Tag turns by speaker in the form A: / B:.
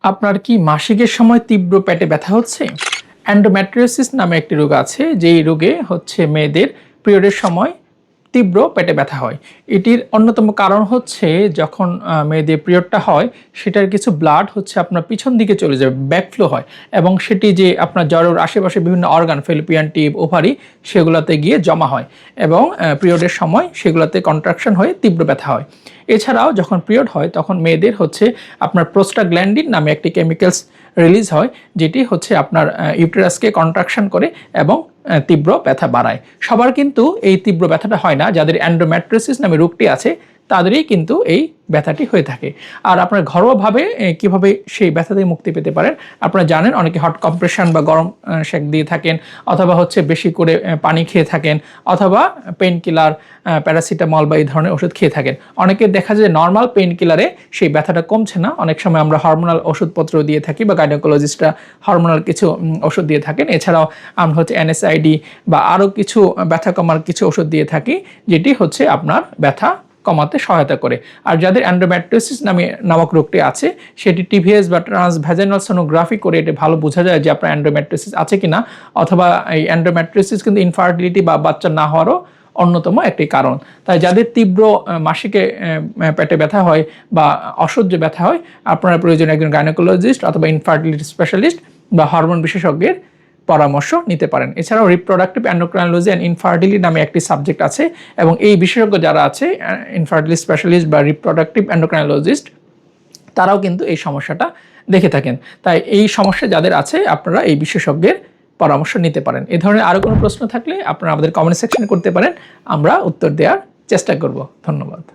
A: আপনার কি মাসিকের সময় তীব্র পেটে ব্যথা হচ্ছে? এন্ডোমেট্রিওসিস নামে একটি রোগ আছে, যেই রোগে হচ্ছে মেয়েদের পিরিয়ডের সময় তীব্র পেটে ব্যথা হয়। এটির অন্যতম কারণ হচ্ছে যখন মেয়েদের পিরিয়ডটা হয়, সেটার কিছু ব্লাড হচ্ছে আপনার পিছন দিকে চলে যায়, ব্যাকফ্লো হয় এবং সেটি যে আপনার জরায়ুর আশেপাশে বিভিন্ন অর্গান, ফেলোপিয়ান টিউব, ওভারি সেগুলোতে গিয়ে জমা হয় এবং পিরিয়ডের সময় সেগুলোতে কন্ট্রাকশন হয়ে তীব্র ব্যথা হয়। এছাড়াও যখন পিরিয়ড হয় তখন মেয়েদের হচ্ছে আপনার প্রোস্টাগ্ল্যান্ডিন নামে একটি কেমিক্যালস রিলিজ হয়, যেটি হচ্ছে আপনার ইউটেরাসকে কন্ট্রাকশন করে এবং তীব্র ব্যথা বাড়ায়। সবার কিন্তু এই তীব্র ব্যথাটা হয় না। যাদের এন্ডোমেট্রিওসিস নামে রোগটি আছে তাদেরই কিন্তু এই ব্যথাটি হয়ে থাকে। আর আপনার ঘরোয়াভাবে কিভাবে সেই ব্যথা থেকে মুক্তি পেতে পারেন, আপনারা জানেন অনেকে হট কম্প্রেশন বা গরম সেক দিয়ে থাকেন, অথবা হচ্ছে বেশি করে পানি খেয়ে থাকেন, অথবা পেইন কিলার, প্যারাসিটামল বা এই ধরনের ওষুধ খেয়ে থাকেন। অনেকে দেখা যায় নর্মাল পেইন কিলারে সেই ব্যথাটা কমছে না, অনেক সময় আমরা হরমোনাল ওষুধপত্র দিয়ে থাকি বা গাইনোকোলজিস্টরা হরমোনাল কিছু ওষুধ দিয়ে থাকেন। এছাড়াও আমরা হচ্ছে NSAID বা আরও কিছু ব্যথা কমার কিছু ওষুধ দিয়ে থাকি, যেটি হচ্ছে আপনার ব্যথা কমাতে সহায়তা করে। আর যাদের এন্ডোমেট্রিওসিস নামক রোগটি আছে, সেটি TVS বা ট্রান্সভ্যাজাইনাল সোনোগ্রাফি করে এটা ভালো বোঝা যায় যে আপনার এন্ডোমেট্রিওসিস আছে কিনা, অথবা এই এন্ডোমেট্রিওসিস কিন্তু ইনফার্টিলিটি বা বাচ্চা না হওয়ারও অন্যতম একটি কারণ। তাই যাদের তীব্র মাসিকে পেটে ব্যথা হয় বা অসহ্য ব্যথা হয়, আপনারা প্রয়োজনে একজন গাইনোকোলজিস্ট অথবা ইনফার্টিলিটি স্পেশালিস্ট বা হরমোন বিশেষজ্ঞের পরামর্শ নিতে পারেন। এছাড়াও রিপ্রোডাক্টিভ এন্ডোক্রাইনোলজি অ্যান্ড ইনফার্টিলিটি নামে একটি সাবজেক্ট আছে এবং এই বিশেষজ্ঞ যারা আছে, ইনফার্টিলিটি স্পেশালিস্ট বা রিপ্রোডাক্টিভ এন্ডোক্রাইনোলজিস্ট, তারাও কিন্তু এই সমস্যাটা দেখে থাকেন। তাই এই সমস্যা যাদের আছে আপনারা এই বিশেষজ্ঞের পরামর্শ নিতে পারেন। এ ধরনের আরও কোনো প্রশ্ন থাকলে আপনারা আমাদের কমেন্ট সেকশনে করতে পারেন, আমরা উত্তর দেওয়ার চেষ্টা করব। ধন্যবাদ।